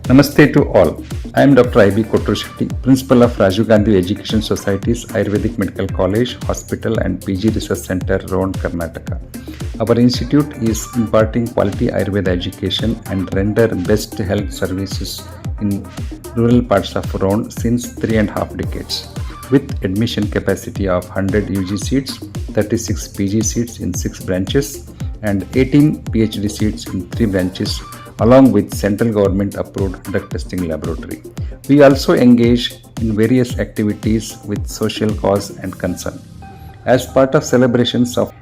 Namaste to all. I am Dr. I.B. Kottur Shetty, Principal of Rajiv Gandhi Education Society's Ayurvedic Medical College, Hospital and PG Research Center, Rohan, Karnataka. Our institute is imparting quality Ayurveda education and render best health services in rural parts of Rohan since 3.5 decades. With admission capacity of 100 UG seats, 36 PG seats in 6 branches, and 18 PhD seats in 3 branches, along with central government approved drug testing laboratory. We also engage in various activities with social cause and concern. As part of celebrations of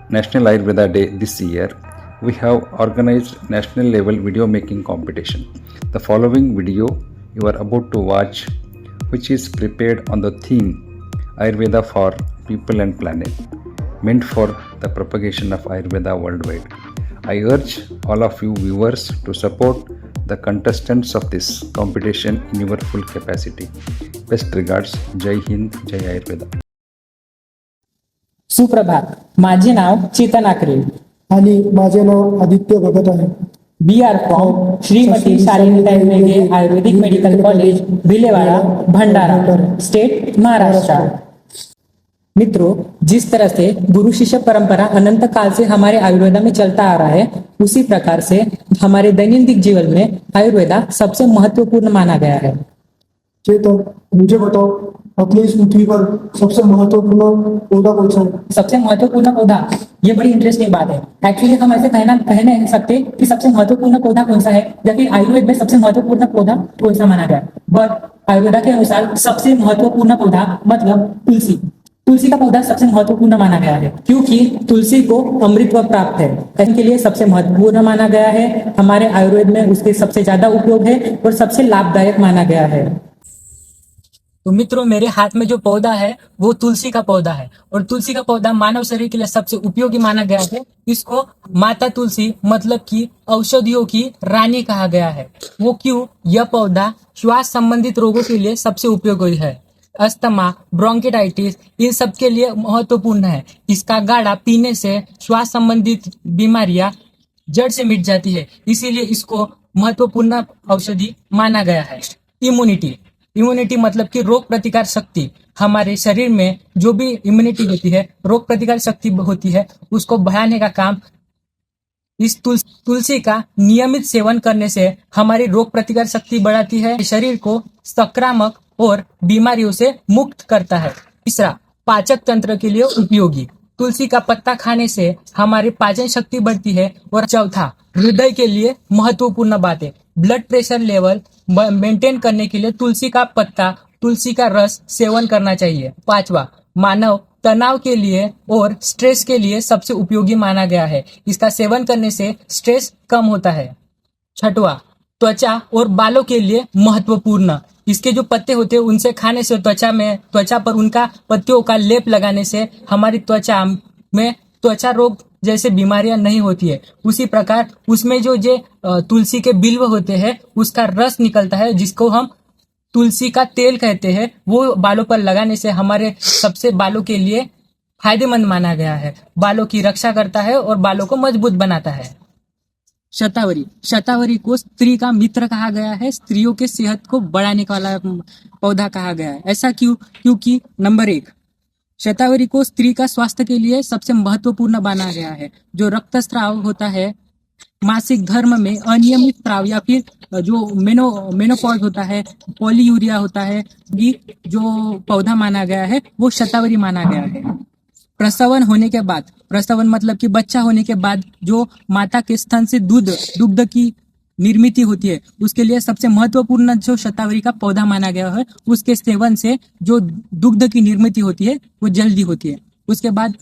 National Ayurveda Day this year, we have organized national level video making competition. The following video you are about to watch, which is prepared on the theme Ayurveda for People and Planet, meant for the propagation of Ayurveda worldwide. I urge all of you viewers to support the contestants of this competition in your full capacity. Best regards, Jai Hind, Jai Ayurveda. सुप्रभात. माझे नाव चेतन आकरे आणि माझे नाव आदित्य भगत आहे. B R from Shrimati Shalini Meghe ayurvedic medical college Bhilewada Bhandara state Maharashtra. मित्रों, जिस तरह से गुरु शिष्य परंपरा अनंत काल से हमारे आयुर्वेदा में चलता आ रहा है, उसी प्रकार से हमारे दैनंदिन जीवन में आयुर्वेदा सबसे महत्वपूर्ण माना गया है. चेतन, मुझे बताओ, अपनी इस पृथ्वी पर सबसे महत्वपूर्ण पौधा कौन सा है? सबसे महत्वपूर्ण पौधा, ये बड़ी इंटरेस्टिंग बात है. एक्चुअली हम ऐसे कह नहीं सकते कि सबसे महत्वपूर्ण पौधा कौन सा है, जबकि आयुर्वेद में सबसे महत्वपूर्ण पौधा कौन सा माना गया. बट आयुर्वेदा के अनुसार सबसे महत्वपूर्ण पौधा मतलब तुलसी. तुलसी का पौधा सबसे महत्वपूर्ण माना गया है, क्योंकि तुलसी को अमृतत्व प्राप्त है, के लिए सबसे महत्वपूर्ण माना गया है. हमारे आयुर्वेद में उसके सबसे ज्यादा उपयोग है और सबसे लाभदायक माना गया है. तो मित्रों, मेरे हाथ में जो पौधा है वो तुलसी का पौधा है, और तुलसी का पौधा मानव शरीर के लिए सबसे उपयोगी माना गया है. इसको माता तुलसी मतलब कि औषधियों की रानी कहा गया है. वो क्यों? यह पौधा श्वास संबंधित रोगों के लिए सबसे उपयोगी है. अस्थमा, ब्रोंकिटाइटिस, इन सब के लिए महत्वपूर्ण है. इसका गाढ़ा पीने से श्वास संबंधित बीमारियां जड़ से मिट जाती है, इसीलिए इसको महत्वपूर्ण औषधि माना गया है. इम्यूनिटी मतलब कि रोग प्रतिकार शक्ति. हमारे शरीर में जो भी इम्यूनिटी होती है, रोग प्रतिकार शक्ति होती है, उसको बढ़ाने का काम इस तुलसी का नियमित सेवन करने से हमारी रोग प्रतिकार शक्ति बढ़ाती है, शरीर को संक्रामक और बीमारियों से मुक्त करता है. तीसरा, पाचक तंत्र के लिए उपयोगी. तुलसी का पत्ता खाने से हमारी पाचन शक्ति बढ़ती है. और चौथा, हृदय के लिए महत्वपूर्ण बात है. ब्लड प्रेशर लेवल मेंटेन करने के लिए तुलसी का पत्ता, तुलसी का रस सेवन करना चाहिए. पांचवा, मानव तनाव के लिए और स्ट्रेस के लिए सबसे उपयोगी माना गया है. इसका सेवन करने से स्ट्रेस कम होता है. छठवा, त्वचा और बालों के लिए महत्वपूर्ण. इसके जो पत्ते होते हैं उनसे खाने से त्वचा पर उनका पत्तियों का लेप लगाने से हमारी त्वचा में त्वचा रोग जैसे बीमारियां नहीं होती है. उसी प्रकार उसमें जो तुलसी के बिल्व होते हैं उसका रस निकलता है, जिसको हम तुलसी का तेल कहते हैं. वो बालों पर लगाने से हमारे सबसे बालों के लिए फायदेमंद माना गया है. बालों की रक्षा करता है और बालों को मजबूत बनाता है. शतावरी को स्त्री का मित्र कहा गया है. स्त्रियों के सेहत को बढ़ाने वाला पौधा कहा गया है. ऐसा क्यों? क्योंकि नंबर 1, शतावरी को स्त्री का स्वास्थ्य के लिए सबसे महत्वपूर्ण माना गया है. जो रक्तस्राव होता है, मासिक धर्म में अनियमित स्राव, या फिर जो मेनोपॉज होता है, पॉलीयूरिया होता है, जो पौधा माना गया है वो शतावरी माना गया है. प्रसवन मतलब कि बच्चा होने के बाद जो माता के स्तन से दुग्ध की निर्मित होती है, उसके लिए सबसे महत्वपूर्ण जो शतावरी का पौधा माना गया है. उसके सेवन से जो दुग्ध की निर्मित होती है वो जल्दी होती है. उसके बाद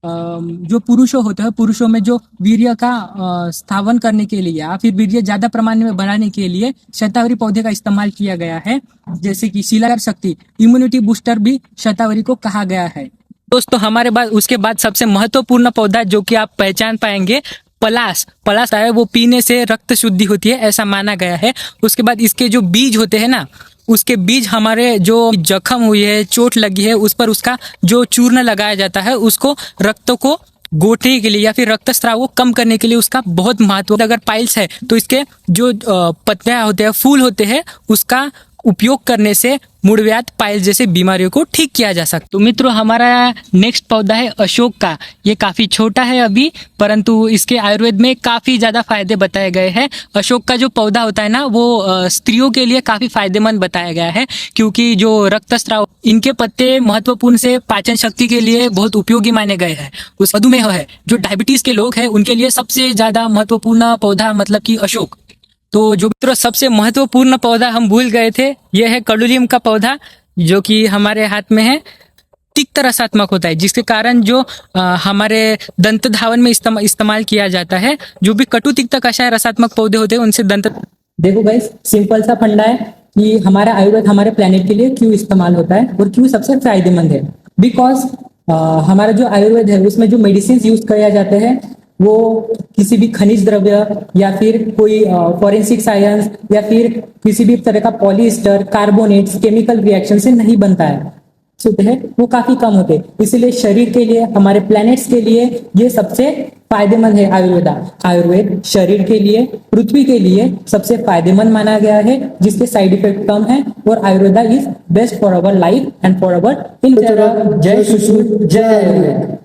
जो पुरुषों होते हैं, पुरुषों में जो वीर्य का स्थापन करने के लिए या फिर वीर्य ज्यादा प्रमाण में बढ़ाने के लिए शतावरी पौधे का इस्तेमाल किया गया है. जैसे कि शिलाकार शक्ति, इम्यूनिटी बूस्टर भी शतावरी को कहा गया है. दोस्तों, हमारे बाद उसके बाद सबसे महत्वपूर्ण पौधा जो कि आप पहचान पाएंगे, पलास है. वो पीने से रक्त शुद्धि होती है ऐसा माना गया है. उसके बाद इसके जो बीज होते हैं ना, उसके बीज हमारे जो जख्म हुई है, चोट लगी है, उस पर उसका जो चूर्ण लगाया जाता है, उसको रक्त को गोठे के लिए या फिर रक्तस्राव को कम करने के लिए उसका बहुत महत्व है। अगर पाइल्स है तो इसके जो पत्तियां होते हैं, फूल होते हैं, उसका उपयोग करने से मुड़व्याध, पाइल्स जैसे बीमारियों को ठीक किया जा सकता है। तो मित्रों, हमारा नेक्स्ट पौधा है अशोक का। ये काफ़ी छोटा है अभी, परंतु इसके आयुर्वेद में काफ़ी ज़्यादा फायदे बताए गए हैं। अशोक का जो पौधा होता है ना, वो स्त्रियों के लिए काफ़ी फायदेमंद बताया गया है, क्योंकि जो रक्तस्राव, इनके पत्ते महत्वपूर्ण से पाचन शक्ति के लिए बहुत उपयोगी माने गए हैं। उस मधुमेह है, जो डायबिटीज़ के लोग हैं, उनके लिए सबसे ज़्यादा महत्वपूर्ण पौधा मतलब कि अशोक। तो जो मित्रों सबसे महत्वपूर्ण पौधा हम भूल गए थे, यह है कडुलियम का पौधा, जो कि हमारे हाथ में है। तिक्त रसात्मक होता है, जिसके कारण जो हमारे दंत धावन में इस्तेमाल किया जाता है। जो भी कटु तिक्त कषाय रसात्मक पौधे होते हैं, उनसे दंत। देखो गाइस, सिंपल सा फंडा है कि हमारा आयुर्वेद हमारे प्लेनेट के लिए क्यों इस्तेमाल होता है और क्यों सबसे फायदेमंद है। बिकॉज हमारा जो आयुर्वेद है, उसमें जो मेडिसिन यूज किया जाते हैं, वो किसी भी खनिज द्रव्य या फिर कोई फॉरेंसिक साइंस या फिर किसी भी तरह का पॉलीएस्टर, कार्बोनेट्स, केमिकल रिएक्शन से नहीं बनता है, शुद्ध है, वो काफी कम होते हैं। इसीलिए शरीर के लिए, हमारे प्लैनेट्स के लिए ये सबसे फायदेमंद है आयुर्वेद शरीर के लिए, पृथ्वी के लिए सबसे फायदेमंद माना गया है, जिसके साइड इफेक्ट कम है। और Ayurveda is best for our life and for our in. जय सुश्रुत, जय आयुर्वेद।